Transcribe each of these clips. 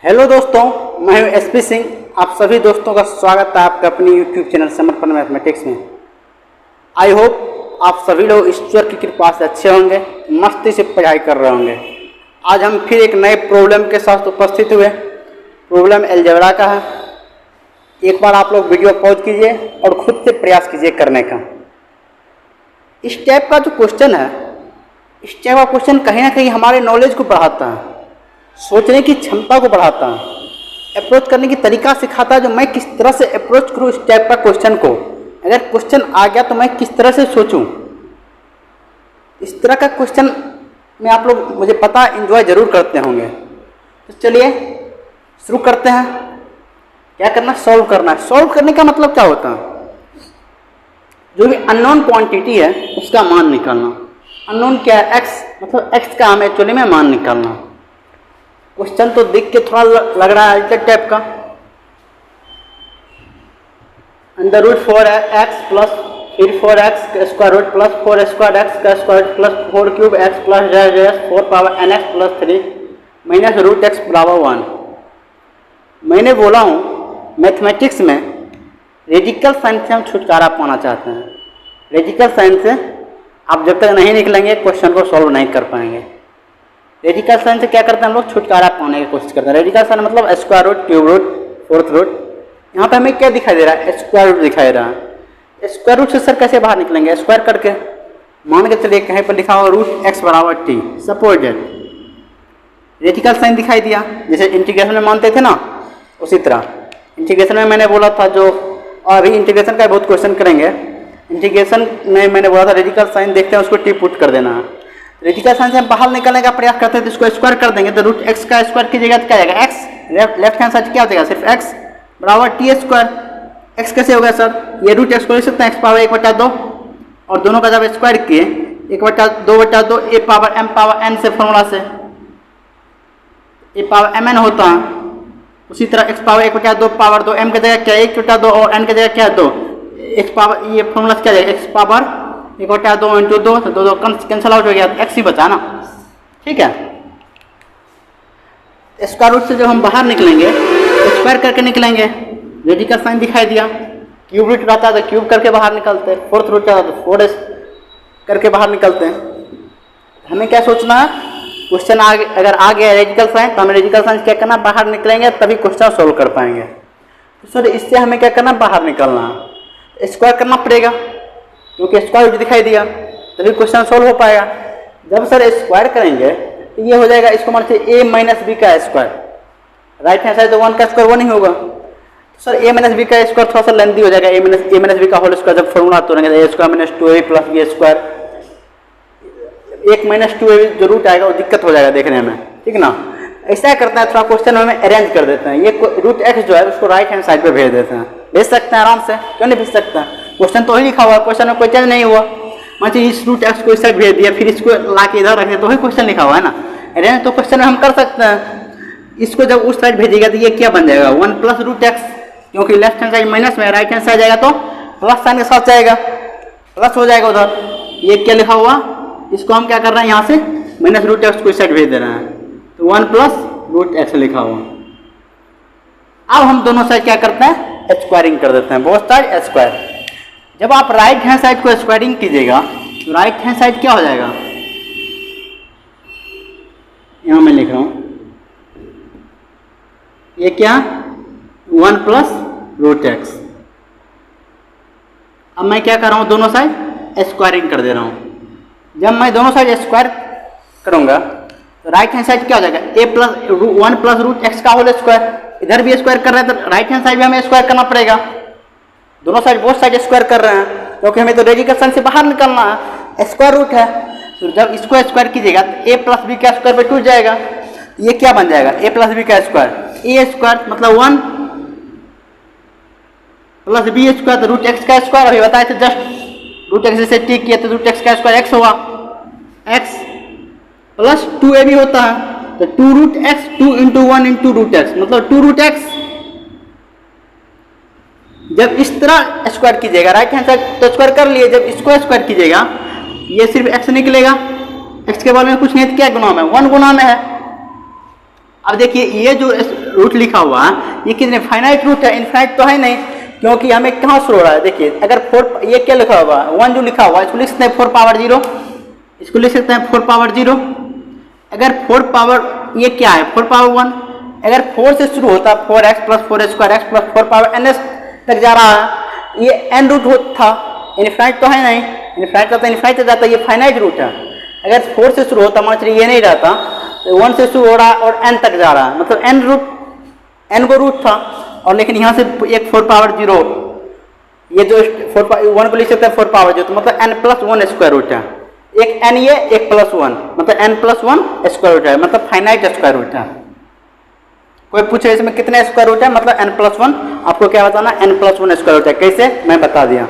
Hello दोस्तों, मैं हूं एसपी सिंह। आप सभी दोस्तों का स्वागत है आपका अपनी यूट्यूब चैनल समर्पण मैथमेटिक्स में। आई होप आप सभी लोग ईश्वर की कृपा से अच्छे होंगे, मस्ती से पढ़ाई कर रहे होंगे। आज हम फिर एक नए प्रॉब्लम के साथ उपस्थित हुए। प्रॉब्लम अलजेब्रा का है। एक बार आप लोग वीडियो पॉज कीजिए और खुद से प्रयास कीजिए करने का। इस टाइप का जो क्वेश्चन है, इस टाइप का क्वेश्चन कहीं ना कहीं हमारे नॉलेज को बढ़ाता है, सोचने की क्षमता को बढ़ाता है, अप्रोच करने की तरीका सिखाता है। जो मैं किस तरह से अप्रोच करूँ इस टाइप का क्वेश्चन को, अगर क्वेश्चन आ गया तो मैं किस तरह से सोचूं। इस तरह का क्वेश्चन में आप लोग, मुझे पता, एंजॉय जरूर करते होंगे। तो चलिए शुरू करते हैं। क्या करना? सॉल्व करना है। सॉल्व करने का मतलब क्या होता है? जो भी अननोन क्वांटिटी है उसका मान निकालना। अननोन क्या है? एक्स, मतलब एक्स का हमें एक्चुअली में मान निकालना। क्वेश्चन तो देख के थोड़ा लग रहा है अल्टर टाइप का। अंडर रूट 4x प्लस फिर 4x का square root plus 4 square x का square root plus 4 cube x plus 4 power nx plus 3 minus root x बराबर 1। मैंने बोला हूँ मैथमेटिक्स में रेडिकल साइन से हम छुटकारा पाना चाहते हैं। रेडिकल साइन से आप जब तक नहीं निकलेंगे क्वेश्चन को सॉल्व नहीं कर पाएंगे। रेडिकल साइन से क्या करते हैं हम लोग? छुटकारा पाने की कोशिश करते हैं। रेडिकल साइन मतलब square root, cube root, fourth root. यहाँ पे हमें क्या दिखाई दे रहा है? स्क्वायर रूट दिखाई दे रहा है। स्क्वायर रूट से सर कैसे बाहर निकलेंगे? स्क्वायर करके मान के चलिए कहीं पर लिखा हुआ रूट एक्स बराबर T, suppose that. Radical sign दिखाई दिया, जैसे इंटीग्रेशन में मानते थे ना, उसी तरह इंटीग्रेशन में मैंने बोला था, जो अभी इंटीग्रेशन का बहुत क्वेश्चन करेंगे। इंटीग्रेशन में मैंने बोला था रेडिकल साइन देखते हैं उसको टी पुट कर देना है। रेडिकल साइन से हम बाहर निकलने का प्रयास करते हैं तो इसको स्क्वायर कर देंगे तो रूट एक्स का स्क्वायर की जगह क्या आएगा? एक्स। लेफ्ट हैंड साइड क्या हो जाएगा? सिर्फ एक्स बराबर टी स्क्वायर। एक्स कैसे होगा सर? ये रूट एक्स को लिख सकते हैं एक्स पावर 1/2, और दोनों का जब स्क्वायर किए 1/2/2 ए पावर एम पावर एन से फॉर्मूला से ए पावर एम एन होता है। उसी तरह एक्स पावर 1/2 पावर 2 एम की जगह क्या है? 1/2 और एन की जगह क्या है? 2। एक्स पावर, ये फॉर्मूला क्या जाएगा? एक्स पावर 1/2 इंटू 2, तो 2 कैंसिल आउट हो गया, एक्स ही बचा ना। ठीक है। स्क्वायर रूट से जब हम बाहर निकलेंगे स्क्वायर करके निकलेंगे। रेडिकल साइन दिखाई दिया। क्यूब रूट रहता है तो क्यूब करके बाहर निकलते हैं। फोर्थ रूट रहता है तो 4 करके बाहर निकलते हैं। हमें क्या सोचना है? क्वेश्चन अगर आ गया रेडिकल साइन तो हमें रेडिकल साइन क्या करना? बाहर निकलेंगे तभी क्वेश्चन सोल्व कर पाएंगे। तो सर इससे हमें क्या करना? बाहर निकलना है, स्क्वायर करना पड़ेगा, क्योंकि स्क्वायर रूट दिखाई दिया तभी क्वेश्चन सोल्व हो पाएगा। जब सर स्क्वायर करेंगे तो ये हो जाएगा, इसको मान लीजिए a माइनस बी का स्क्वायर। राइट हैंड साइड तो 1 का स्क्वायर 1 ही होगा। तो सर a माइनस बी का स्क्वायर थोड़ा सा लेंथी हो जाएगा। a माइनस बी का होल स्क्वायर जब फॉर्मूला तोड़ेंगे तो a square minus 2ab plus B square. 1 minus 2ab जो रूट आएगा वो दिक्कत हो जाएगा देखने में, ठीक ना। ऐसा करते हैं, थोड़ा क्वेश्चन हमें अरेंज कर देते हैं। ये रूट एक्स जो है उसको राइट हैंड साइड पे भेज देते हैं। भेज सकते हैं आराम से, क्यों नहीं भेज सकते हैं? क्वेश्चन तो ही लिखा हुआ है, क्वेश्चन में कोई चेंज नहीं हुआ। मान लीजिए इस रूट एक्स को इस साइड भेज दिया, फिर इसको ला के इधर रखे तो वही क्वेश्चन लिखा हुआ है ना। अरेंज तो क्वेश्चन में हम कर सकते हैं। इसको जब उस साइड भेजिएगा तो ये क्या बन जाएगा? 1 प्लस रूट एक्स, क्योंकि लेफ्ट हैंड साइड माइनस में, राइट हैंड साइड जाएगा तो प्लस साइन के साथ जाएगा, प्लस हो जाएगा उधर। ये क्या लिखा हुआ? इसको हम क्या कर रहे हैं? यहाँ से माइनस रूट एक्स को इस साइड भेज दे रहे हैं तो 1 प्लस रूट एक्स लिखा हुआ। अब हम दोनों साइड क्या करते हैं? स्क्वायरिंग कर देते हैं, बोथ साइड स्क्वायर। जब आप राइट हैंड साइड को स्क्वायरिंग कीजिएगा तो राइट हैंड साइड क्या हो जाएगा? यहां मैं लिख रहा हूं, ये क्या? 1 प्लस रूट एक्स। अब मैं क्या कर रहा हूं? दोनों साइड स्क्वायरिंग कर दे रहा हूं। जब मैं दोनों साइड स्क्वायर करूंगा तो राइट हैंड साइड क्या हो जाएगा? a+1 प्लस रूट एक्स का होल स्क्वायर। इधर भी स्क्वायर कर रहे हैं तो राइट हैंड साइड भी हमें स्क्वायर करना पड़ेगा। दोनों साइड, बोथ साइड स्क्वायर कर रहे हैं क्योंकि हमें तो रेडिकल साइन से बाहर निकलना है। स्क्वायर रूट है तो जब इसको स्क्वायर कीजिएगा तो a प्लस बी का स्क्वायर पे टूट जाएगा। ये क्या बन जाएगा? a प्लस बी का स्क्वायर। a स्क्वायर मतलब 1 प्लस बी स्क्वायर तो रूट एक्स का स्क्वायर। अभी बताए थे जस्ट, रूट एक्स से टी किया तो रूट एक्स का स्क्वायर एक्स होगा। एक्स प्लस 2ab होता है तो 2 root X, 2 into 1 into root X मतलब 2 रूट एक्स। जब इस तरह स्क्वायर कीजिएगा राइट हैंड साइड तो स्क्वायर कर लिए, जब इसको स्क्वायर कीजिएगा ये सिर्फ एक्स निकलेगा। एक्स के बारे में कुछ नहीं तो क्या गुना में? 1 गुना में है। अब देखिए ये जो रूट लिखा हुआ है ये कितने फाइनाइट रूट है, इनफाइनाइट तो है नहीं, क्योंकि हमें कहाँ शुरू हो रहा है। देखिए अगर 4 ये क्या लिखा हुआ है 1 जो लिखा हुआ है इसको लिख सकते हैं 4 पावर 0, इसको लिख सकते हैं 4 पावर 0। अगर 4 पावर ये क्या है 4 पावर 1, अगर 4 से शुरू होता 4x plus 4 square x plus 4 power ns तक जा रहा है, ये n रूट था, इनफाइनाइट तो है नहीं, इनफाइनाइट का तो इनफाइनाइट तक जाता है, ये फाइनाइट रूट है। अगर 4 से शुरू होता मान चलिए ये नहीं रहता तो 1 से शुरू हो रहा है और n तक जा रहा है, मतलब n को रूट था, और लेकिन यहाँ से एक 4 पावर 0 ये जो 1 को लिख सकते हैं 4 पावर 0, तो मतलब n प्लस 1 स्क्वायर रूट है, एक n ये एक प्लस 1 मतलब n प्लस 1 स्क्वायर रूट है, मतलब फाइनाइट स्क्वायर रूट है। कोई पूछे इसमें कितने स्क्वायर रूट है, मतलब n प्लस 1, आपको क्या बताना n प्लस 1 स्क्वायर रूट है, कैसे मैं बता दिया।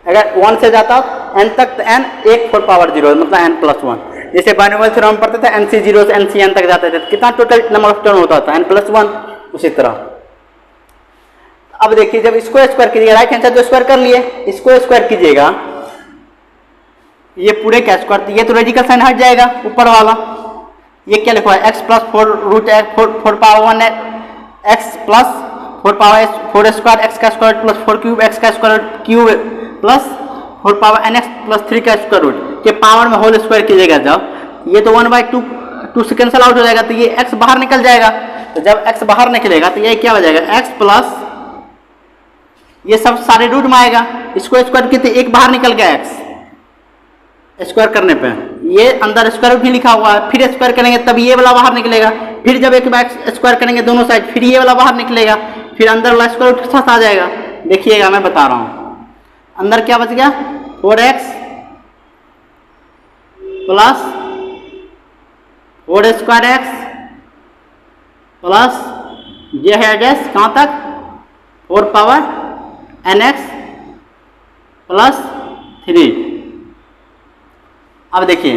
अगर 1 से जाता n तक तो n एक 4 पावर 0 मतलब n प्लस 1, जैसे बाइनोमियल थ्योरम पढ़ते थे nc0 से ncn तक जाते थे, कितना टोटल नंबर ऑफ टर्म होता था n प्लस 1, उसी तरह। अब देखिए जब इसको स्क्वायर कीजिएगा, राइट हैंड साइड जो स्क्वायर कर लिए इसको स्क्वायर कीजिएगा, ये पूरे का स्क्वायर, ये तो रेडिकल साइन हट जाएगा ऊपर वाला, ये क्या लिखा है x plus 4 root 4 power 1 x plus 4 power 4 square x का स्क्वायर प्लस 4 क्यूब एक्स का square cube plus 4 power nx plus 3 का स्क्वायर रूट के पावर में होल स्क्वायर कीजिएगा, जब ये तो 1/2 से कैंसिल आउट हो जाएगा, तो ये x बाहर निकल जाएगा, तो जब x बाहर निकलेगा तो ये क्या हो जाएगा x प्लस ये सब सारे रूट में आएगा, इसको स्क्वायर कितने एक बाहर निकल गया x स्क्वायर करने पे, ये अंदर स्क्वायर रूट भी लिखा हुआ है, फिर स्क्वायर करेंगे तब ये वाला बाहर निकलेगा, फिर जब एक बार स्क्वायर करेंगे दोनों साइड फिर ये वाला बाहर निकलेगा, फिर अंदर वाला स्क्वायर रूट के साथ आ जाएगा। देखिएगा मैं बता रहा हूँ, अंदर क्या बच गया 4x plus 4 square x plus ये है एड्रेस कहाँ तक 4 पावर nx प्लस 3। अब देखिए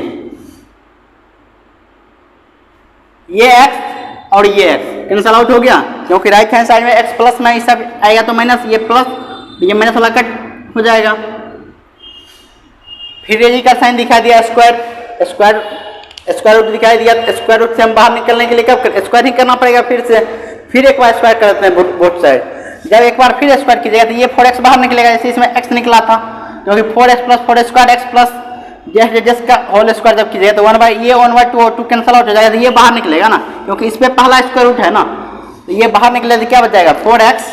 ये x और ये x कैंसल आउट हो गया, क्योंकि राइट हैंड साइड में x प्लस में सब आएगा तो माइनस, ये प्लस ये माइनस वाला कट हो जाएगा। फिर ये का साइन दिखा दिया स्क्वायर रूट दिखाई दिया, स्क्वायर रूट से हम बाहर निकलने के लिए कब स्क्वायर ही करना पड़ेगा, फिर एक बार स्क्वायर करते हैं बोथ साइड, जब एक बार फिर स्क्वायर कीजिएगा तो ये 4x बाहर निकलेगा, जैसे इसमें x निकला था, क्योंकि 4x plus 4 square x plus just का होल स्क्वायर जब कीजिएगा तो 1/2 कैंसल आउट हो जाएगा, तो ये बाहर निकलेगा ना, क्योंकि इस पर पहला स्क्वायर रूट है ना, तो ये बाहर निकले तो क्या बच जाएगा 4x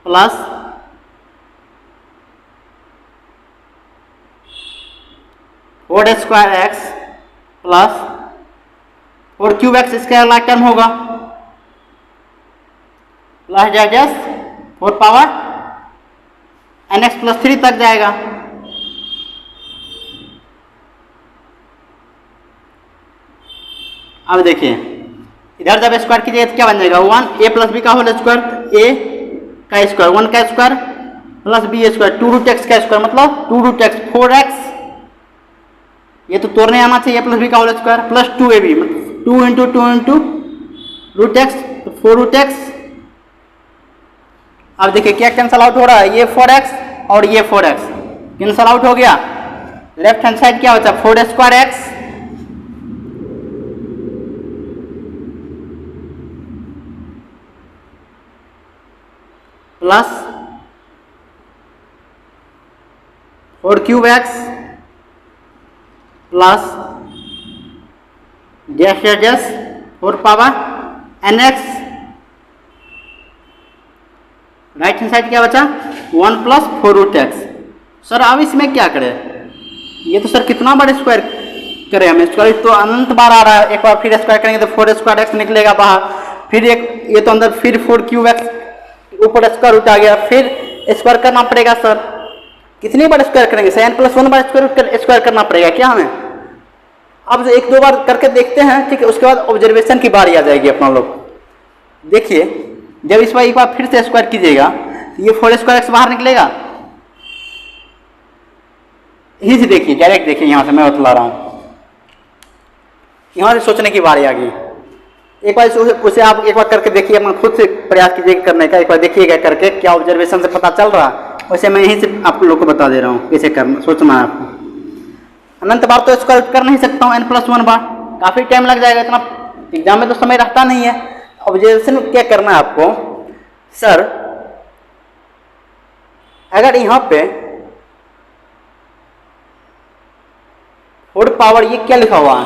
plus 4 square x plus 4 cube x, इसका अगला टर्म होगा प्लस 4 पावर nx प्लस 3 तक जाएगा। अब देखिए इधर जब स्क्वायर कीजिएगा तो क्या बन जाएगा 1 a प्लस बी का होल स्क्वायर, a का स्क्वायर 1 का square plus b square 2 root X का स्क्वायर मतलब 2 रूट एक्स 4x, ये तो तोड़ने आना चाहिए प्लस बी का होल स्क्वायर प्लस 2ab मतलब 2 into root X 4 root X. अब देखिए क्या कैंसल आउट हो रहा है, ये 4x और ये 4x कैंसल आउट हो गया, लेफ्ट हैंड साइड क्या बचा 4 square x plus 4 cube x plus just 4 power nx, right hand side क्या बचा 1 प्लस 4 रूट एक्स। सर अब इसमें क्या करें, ये तो सर कितना बार स्क्वायर करें, हमें स्क्वायर तो अनंत बार आ रहा है, एक बार फिर स्क्वायर करेंगे तो 4 स्क्वायर एक्स निकलेगा बाहर, फिर एक ये तो अंदर फिर 4 क्यूब एक्स ऊपर स्क्वायर रूट आ गया, फिर स्क्वायर करना पड़ेगा। सर कितनी बार स्क्वायर करेंगे, sir n plus 1 bar square करना पड़ेगा क्या हमें। अब एक दो बार करके देखते हैं, ठीक है, उसके बाद ऑब्जर्वेशन की बारी आ जाएगी अपना लोग। देखिए जब इस बार एक बार फिर से स्क्वायर कीजिएगा तो ये 4 स्क्वायर एक्स बाहर निकलेगा, यहीं से देखिए डायरेक्ट देखिए, यहाँ से मैं बतला रहा हूँ, यहाँ से सोचने की बारी आ गई। एक बार उसे आप एक बार करके देखिए, अपना खुद से प्रयास कीजिए करने का, एक बार देखिएगा करके क्या ऑब्जर्वेशन से पता चल रहा है, वैसे मैं यहीं से आप लोग को बता दे रहा हूँ कैसे करना सोचना है आपको। अनंत बार तो स्क्वायर रूट कर नहीं सकता हूँ n+1 बार, काफ़ी टाइम लग जाएगा, इतना एग्जाम में तो समय रहता नहीं है। ऑब्जर्वेशन क्या करना है आपको, सर अगर यहाँ पे 4 पावर ये क्या लिखा हुआ है,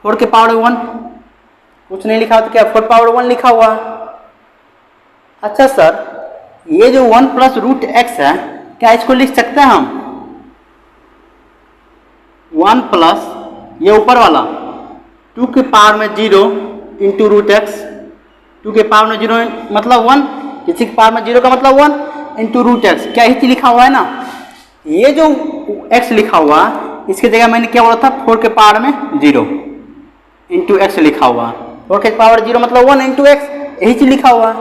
4 के पावर 1, कुछ नहीं लिखा तो क्या 4 पावर 1 लिखा हुआ है। अच्छा सर ये जो 1 प्लस रूट एक्स है, क्या इसको लिख सकते हैं हम 1 प्लस ये ऊपर वाला 2 के पावर में 0 इंटू रूट एक्स, 2 के पावर में 0 मतलब 1, किसी के पावर में 0 का मतलब 1 इंटू रूट एक्स, क्या ही लिखा हुआ है ना। ये जो x लिखा हुआ इसकी जगह मैंने क्या बोला था 4 के पावर में 0 इंटू एक्स लिखा हुआ, 4 के पावर 0 मतलब 1 इंटू एक्स, यही चीज लिखा हुआ।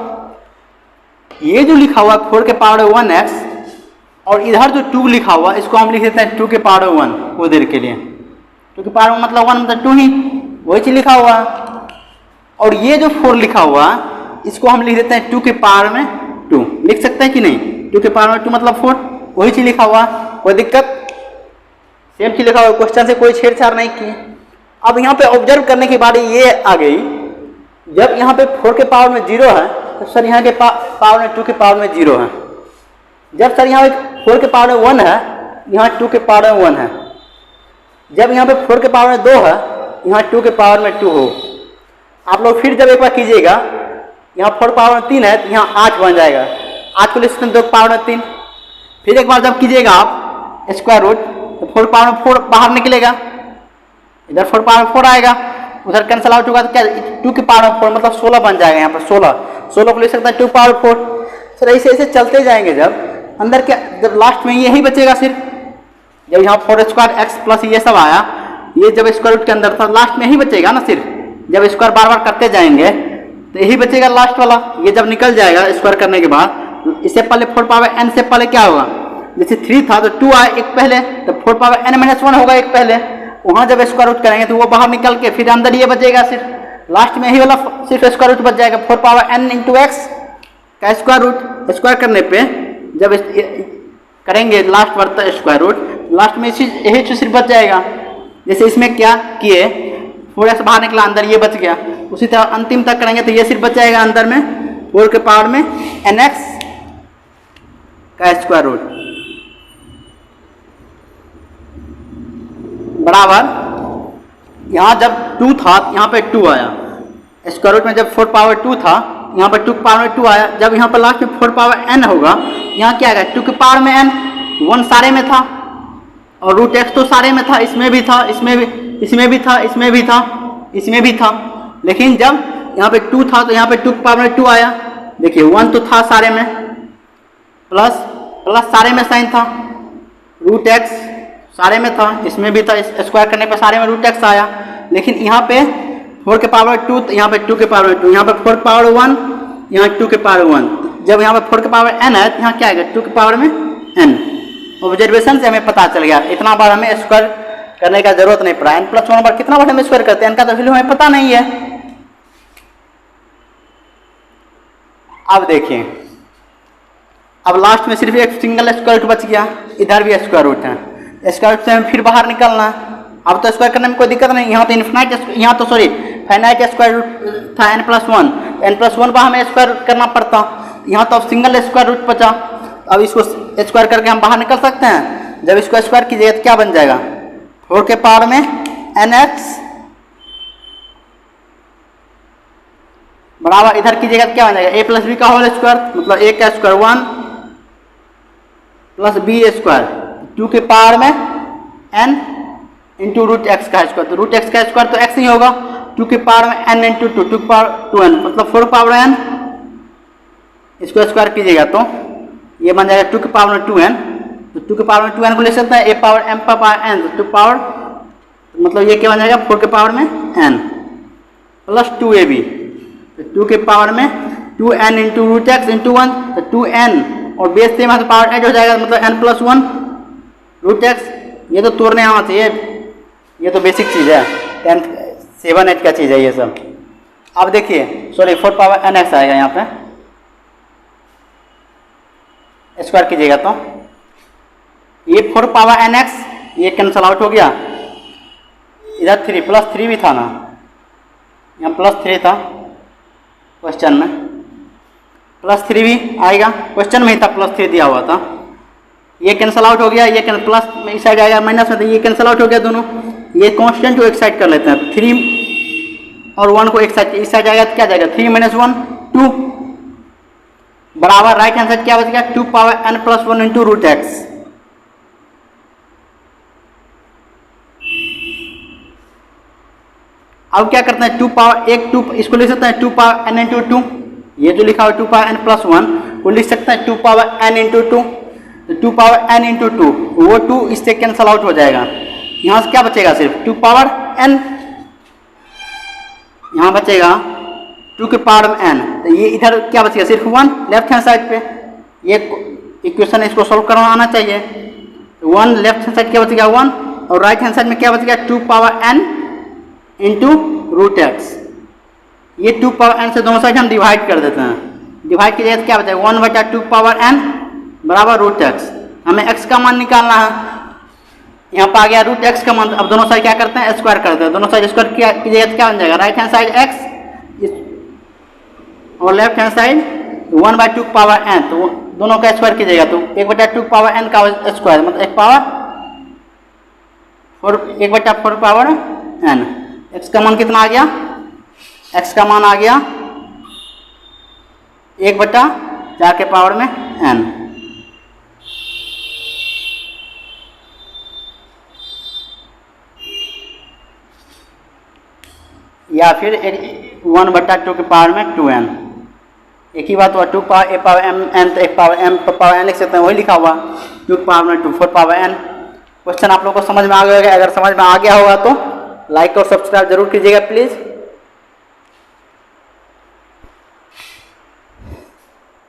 ये जो लिखा हुआ 4 के पावर 1x और इधर जो 2 लिखा हुआ इसको हम लिख देते हैं 2 के पावर 1 वो देर के लिए, 2 के पावर मतलब 1 मतलब 2 ही, वही चीज लिखा हुआ। और ये जो 4 लिखा हुआ इसको हम लिख देते हैं 2 के पावर में 2, लिख सकते हैं कि नहीं, 2 के पावर में 2 मतलब 4, वही चीज लिखा हुआ, कोई दिक्कत, सेम चीज लिखा हुआ, क्वेश्चन से कोई छेड़छाड़ नहीं की। अब यहाँ पे ऑब्जर्व करने की बारी ये आ गई, जब यहाँ पे 4 के पावर में 0 है तो सर यहाँ के पावर में 2 के पावर में 0 है, जब सर यहाँ पे 4 के पावर में 1 है यहाँ 2 के पावर में 1 है, जब यहाँ पे 4 के पावर में 2 है यहाँ 2 के पावर में 2 हो। आप लोग फिर जब एक बार कीजिएगा, यहाँ 4 पावर में 3 है तो यहाँ 8 बन जाएगा, 8 को लिख सकते हैं 2 पावर में 3। फिर एक बार जब कीजिएगा आप स्क्वायर रूट तो 4 पावर में 4 बाहर निकलेगा, इधर 4 पावर में 4 आएगा, उधर कैंसिल आउट होगा तो क्या 2 के पावर में 4 मतलब 16 बन जाएगा, यहाँ पर 16 को लिख सकते हैं 2 पावर 4। सर ऐसे ऐसे चलते जाएंगे, जब अंदर क्या जब लास्ट में यही बचेगा सिर्फ, जब यहाँ 4 स्क्वायर एक्स प्लस ये सब आया, ये जब स्क्वायर रूट के अंदर था लास्ट में यही बचेगा ना, सिर्फ जब स्क्वायर बार बार करते जाएंगे तो यही बचेगा लास्ट वाला, ये जब निकल जाएगा स्क्वायर करने के बाद। इससे पहले 4 पावर n से पहले क्या होगा, जैसे 3 था तो 2 आया एक पहले, तो 4 पावर n-1 होगा एक पहले, वहाँ जब स्क्वायर रूट करेंगे तो वो बाहर निकल के फिर अंदर ये बचेगा, सिर्फ लास्ट में यही वाला सिर्फ स्क्वायर रूट बच जाएगा, 4 पावर n इंटू एक्स का स्क्वायर रूट। स्क्वायर करने पे जब करेंगे लास्ट वर्ता स्क्वायर रूट, लास्ट में यही चीज सिर्फ बच जाएगा। जैसे इसमें क्या किए 4x बाहर निकला, अंदर ये बच गया, उसी तरह अंतिम तक करेंगे तो ये सिर्फ बच जाएगा अंदर में 4 के पावर में nx का स्क्वायर रूट बराबर, यहाँ जब 2 था यहाँ पे 2 आया, स्क्वायर रूट में जब 4 पावर 2 था यहाँ पर 2 के पावर में 2 आया, जब यहाँ पर लास्ट में 4 पावर n होगा यहाँ क्या आएगा 2 के पावर में n, 1 सारे में था और रूट x तो सारे में था, इसमें भी था, इसमें भी था, इसमें भी था, इसमें भी था, लेकिन जब यहाँ पे 2 था तो यहाँ पे 2 के पावर में 2 आया। देखिए 1 तो था सारे में, प्लस सारे में साइन था, रूट x सारे में था, इसमें भी था, स्क्वायर करने पर सारे में रूट x आया। लेकिन यहाँ पे 4 के पावर 2 तो यहाँ पे 2 के पावर 2, यहाँ पे 4 पावर 1 यहाँ 2 के पावर 1, जब यहाँ पे 4 के पावर n है तो यहाँ क्या आएगा 2 के पावर में n। ऑब्जर्वेशन से हमें पता चल गया, इतना बार हमें स्क्वायर करने का जरूरत नहीं पड़ा। n+1 बार कितना बार हम स्क्वायर करते हैं इनका तो वैल्यू हमें पता नहीं है। अब देखिए, अब लास्ट में सिर्फ एक सिंगल स्क्वायर रूट बच गया, इधर भी स्क्वायर रूट है, स्क्वायर रूट से हमें फिर बाहर निकलना। अब तो स्क्वायर करने में कोई दिक्कत नहीं, यहाँ तो इन्फिनाइट, यहाँ तो सॉरी फाइनाइट स्क्वायर रूट था n+1, n+1 बार हमें स्क्वायर करना पड़ता, यहाँ तो अब सिंगल स्क्वायर रूट बचा। अब इसको स्क्वायर करके हम बाहर निकल सकते हैं, जब इसको स्क्वायर कीजिएगा तो क्या बन जाएगा 4 के पावर में nx बराबर, इधर कीजिएगा तो क्या बन जाएगा a प्लस बी का होल स्क्वायर, मतलब a का स्क्वायर 1 प्लस बी स्क्वायर 2 के पावर में n इंटू रूट एक्स का स्क्वायर, तो रूट एक्स का स्क्वायर तो x ही होगा, 2 के पावर में n इंटू 2 के पावर 2n मतलब 4 पावर n, इसको स्क्वायर कीजिएगा तो ये बन जाएगा 2 के पावर में 2n, तो 2 के पावर में 2n को ले सकते हैं a power m power n, तो 2 पावर मतलब ये क्या बन जाएगा 4 के पावर में n प्लस 2ab, तो 2 के पावर में 2n into root x into 1, तो 2n और बेस से मतलब पावर ऐड हो जाएगा, मतलब n+1 रूट एक्स। ये तो तोड़ने आना चाहिए, ये तो बेसिक चीज़ है, 10th 7 8 का चीज़ है ये सब। अब देखिए सॉरी 4 पावर nx आएगा, यहाँ पे स्क्वायर कीजिएगा तो ये 4 पावर nx ये कैंसल आउट हो गया, इधर 3 प्लस 3 भी था ना, यहाँ प्लस 3 था क्वेश्चन में, प्लस 3 भी आएगा, क्वेश्चन में ही था प्लस 3 दिया हुआ था। ये कैंसल आउट हो गया, ये प्लस इस साइड आएगा माइनस में, तो ये कैंसल आउट हो गया दोनों। ये कांस्टेंट को एक साइड कर लेते हैं, 3 और 1 को एक साइड, इस साइड आएगा तो क्या जाएगा 3 - 1 2 बराबर राइट हैंड साइड क्या बचेगा 2 पावर n + 1 × √x। अब क्या करते हैं 2 पावर एक 2 इसको लिख सकते हैं 2 पावर n × 2, ये जो लिखा हुआ 2 पावर n + 1 वो लिख सकते हैं 2 पावर n × 2, तो 2 पावर n × 2 वो 2 इससे कैंसल आउट हो जाएगा। यहाँ से क्या बचेगा सिर्फ 2 पावर n, यहाँ बचेगा 2 के पावर में n, तो ये इधर क्या बचेगा सिर्फ 1 लेफ्ट हैंड साइड पे। ये इक्वेशन इसको सॉल्व करना आना चाहिए, 1 लेफ्ट हैंड साइड क्या बचेगा 1 और राइट हैंड साइड में क्या बचेगा 2 पावर n × √x। ये 2 पावर n से दोनों साइड हम डिवाइड कर देते हैं, डिवाइड कीजिए तो क्या बचेगा 1/2 पावर n बराबर √x। हमें x का मान निकालना है, यहाँ पर आ गया √x का मान। अब दोनों साइड क्या करते हैं स्क्वायर करते हैं, दोनों साइड स्क्वायर किया कीजिएगा तो क्या बन जाएगा राइट हैंड साइड x और left hand side 1/2 power n, तो दोनों का स्क्वायर कीजिएगा तो 1/2 पावर n का स्क्वायर मतलब 1/4 पावर n। x का मान कितना आ गया, x का मान आ गया 1/4 के पावर में n। या फिर 1/2 के पावर में 2n, एक ही बात हुआ 2 power a power m n, तो 1 पावर m पावर n लिख सकते हैं, वही लिखा हुआ 2 पावर में 2 4 पावर n। क्वेश्चन आप लोगों को समझ में आ गया होगा, अगर समझ में आ गया होगा तो लाइक और सब्सक्राइब जरूर कीजिएगा प्लीज़।